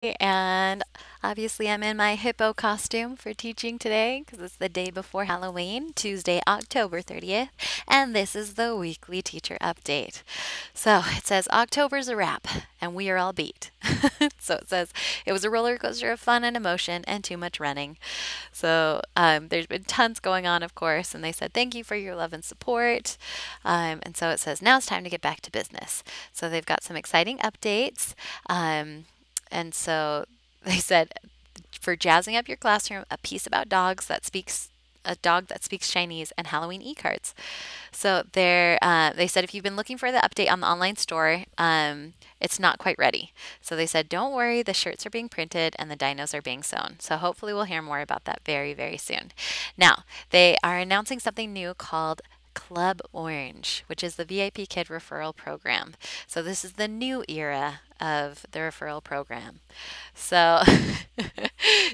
And obviously, I'm in my hippo costume for teaching today because it's the day before Halloween, Tuesday, October 30th, and this is the weekly teacher update. So it says October's a wrap, and we are all beat. So it says it was a roller coaster of fun and emotion and too much running. So there's been tons going on, of course, and they said thank you for your love and support. And so it says now it's time to get back to business. So they've got some exciting updates. And so they said for jazzing up your classroom, a piece about dogs that speaks a dog that speaks Chinese and Halloween e-cards. So they said if you've been looking for the update on the online store, it's not quite ready. So they said don't worry, the shirts are being printed and the dinos are being sewn. So hopefully we'll hear more about that very, very soon. Now they are announcing something new called Club Orange, which is the VIP Kid referral program. So this is the new era of the referral program. So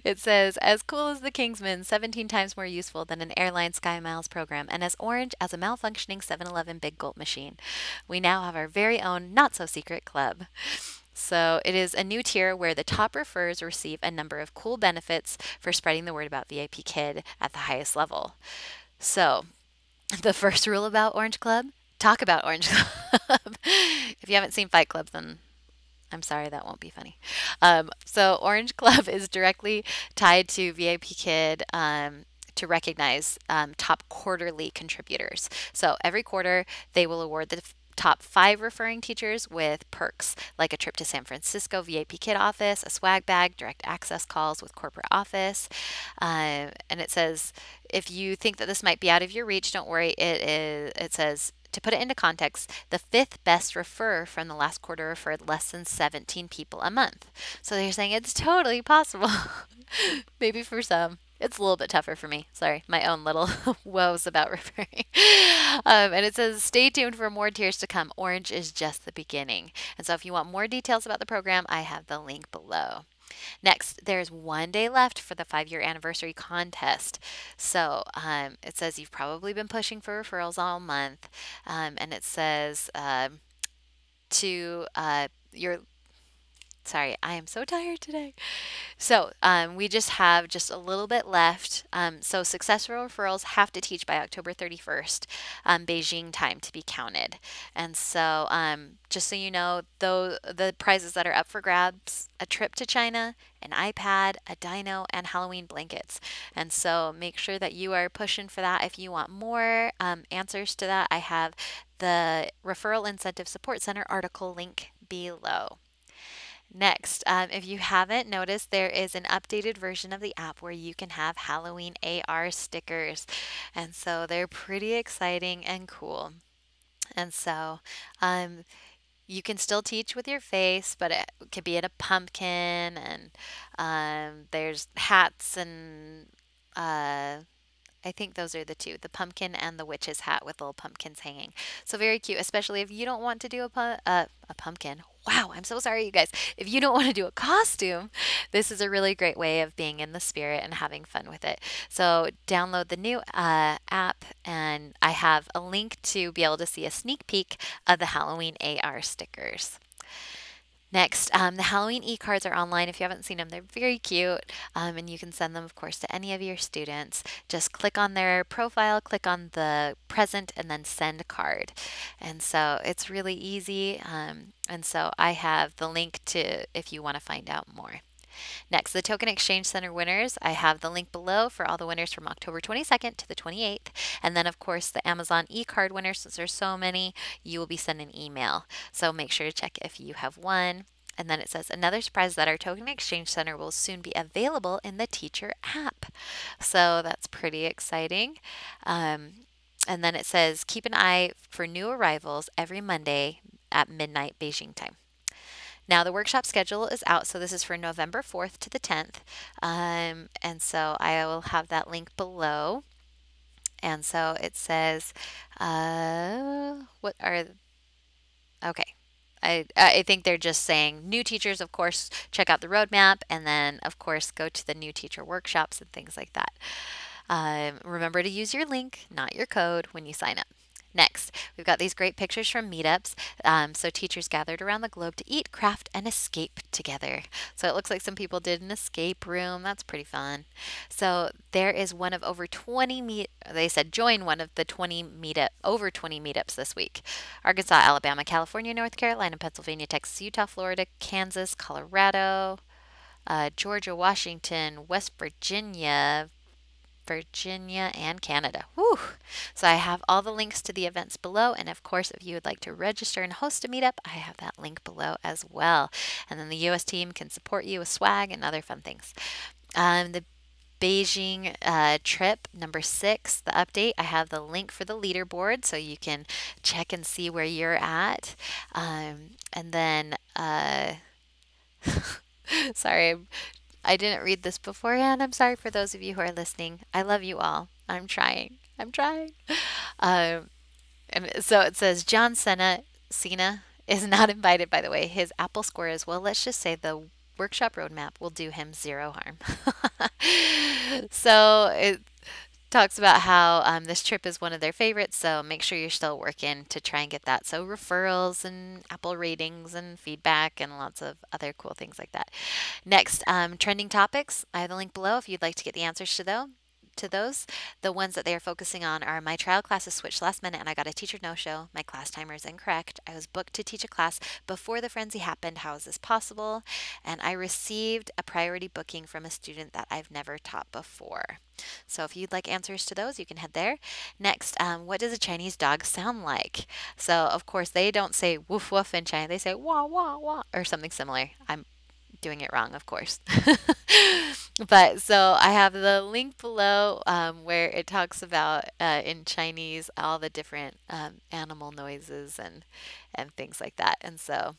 it says, as cool as the Kingsman, 17 times more useful than an airline Sky Miles program, and as orange as a malfunctioning 7-Eleven Big Gulp machine. We now have our very own not-so-secret club. So it is a new tier where the top referrers receive a number of cool benefits for spreading the word about VIP Kid at the highest level. So the first rule about Orange Club, talk about Orange Club. If you haven't seen Fight Club, then I'm sorry, that won't be funny. So Orange Club is directly tied to VIP Kid to recognize top quarterly contributors. So every quarter, they will award the top 5 referring teachers with perks like a trip to San Francisco VIP Kid office, a swag bag, direct access calls with corporate office. And it says, if you think that this might be out of your reach, don't worry. It says, to put it into context, the 5th best referrer from the last quarter referred less than 17 people a month. So they're saying it's totally possible. Maybe for some. It's a little bit tougher for me. Sorry, my own little woes about referring. And it says, stay tuned for more tiers to come. Orange is just the beginning. And so if you want more details about the program, I have the link below. Next, there's 1 day left for the 5-year anniversary contest. So it says you've probably been pushing for referrals all month. And it says to your sorry, I am so tired today. So we just have just a little bit left. So successful referrals have to teach by October 31st, Beijing time to be counted. And so just so you know, though the prizes that are up for grabs, a trip to China, an iPad, a dino, and Halloween blankets. And so make sure that you are pushing for that. If you want more answers to that, I have the Referral Incentive Support Center article link below. Next, if you haven't noticed, there is an updated version of the app where you can have Halloween AR stickers. And so they're pretty exciting and cool. And so you can still teach with your face, but it could be in a pumpkin, and there's hats and I think those are the two, the pumpkin and the witch's hat with little pumpkins hanging. So very cute, especially if you don't want to do a pumpkin. Wow, I'm so sorry, you guys. If you don't want to do a costume, this is a really great way of being in the spirit and having fun with it. So download the new app, and I have a link to be able to see a sneak peek of the Halloween AR stickers. Next, the Halloween e-cards are online. If you haven't seen them, they're very cute, and you can send them, of course, to any of your students. Just click on their profile, click on the present, and then send card. And so it's really easy, and so I have the link to if you want to find out more. Next, the Token Exchange Center winners. I have the link below for all the winners from October 22nd to the 28th. And then, of course, the Amazon e-card winners, since there's so many, you will be sent an email. So make sure to check if you have won. And then it says, another surprise that our Token Exchange Center will soon be available in the teacher app. So that's pretty exciting. And then it says, keep an eye for new arrivals every Monday at midnight Beijing time. Now the workshop schedule is out, so this is for November 4th to the 10th. And so I will have that link below. And so it says, what are, okay. I think they're just saying new teachers, of course, check out the roadmap, and then, of course, go to the new teacher workshops and things like that. Remember to use your link, not your code, when you sign up. Next, we've got these great pictures from meetups. So teachers gathered around the globe to eat, craft, and escape together. So it looks like some people did an escape room. That's pretty fun. So there is one of over 20 they said join one of the 20 over 20 meetups this week. Arkansas, Alabama, California, North Carolina, Pennsylvania, Texas, Utah, Florida, Kansas, Colorado, Georgia, Washington, West Virginia, and Canada. Whew. So I have all the links to the events below. And of course, if you would like to register and host a meetup, I have that link below as well. And then the US team can support you with swag and other fun things. The Beijing trip number 6, the update. I have the link for the leaderboard so you can check and see where you're at. And then, sorry, I didn't read this beforehand. I'm sorry for those of you who are listening. I love you all. I'm trying. I'm trying. And so it says John Cena is not invited, by the way. His Apple score is, well, let's just say the workshop roadmap will do him 0 harm. So it talks about how this trip is one of their favorites, so make sure you're still working to try and get that. So referrals and Apple ratings and feedback and lots of other cool things like that. Next, trending topics. I have the link below if you'd like to get the answers to those. The ones that they are focusing on are my trial classes switched last minute and I got a teacher no-show. My class timer is incorrect. I was booked to teach a class before the frenzy happened. How is this possible? And I received a priority booking from a student that I've never taught before. So if you'd like answers to those, you can head there. Next, what does a Chinese dog sound like? So of course they don't say woof woof in China. They say wah wah wah or something similar. I'm doing it wrong, of course. But so I have the link below where it talks about in Chinese all the different animal noises and things like that. And so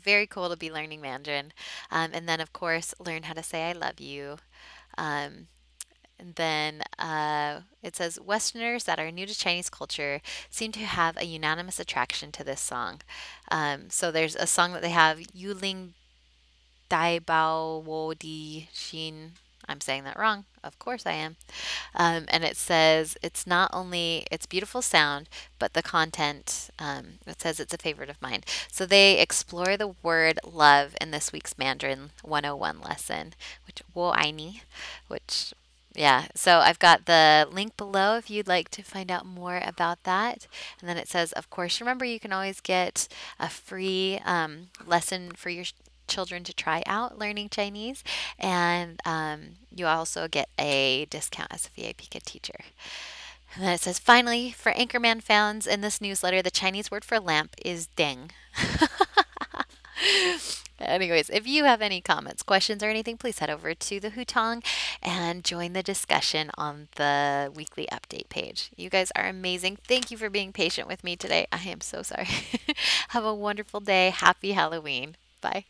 very cool to be learning Mandarin. And then of course learn how to say I love you. And then it says Westerners that are new to Chinese culture seem to have a unanimous attraction to this song. So there's a song that they have, Yuling Dai Bao Wo Di Xin. I'm saying that wrong. Of course I am. And it says it's not only its beautiful sound, but the content. It says it's a favorite of mine. So they explore the word love in this week's Mandarin 101 lesson, which wo ai ni, which yeah, so I've got the link below if you'd like to find out more about that. And then it says, of course, remember you can always get a free lesson for your children to try out learning Chinese. And you also get a discount as a VIP Kid teacher. And then it says, finally, for Anchorman fans in this newsletter, the Chinese word for lamp is deng. Anyways, if you have any comments, questions, or anything, please head over to the Hutong and join the discussion on the weekly update page. You guys are amazing. Thank you for being patient with me today. I am so sorry. Have a wonderful day. Happy Halloween. Bye.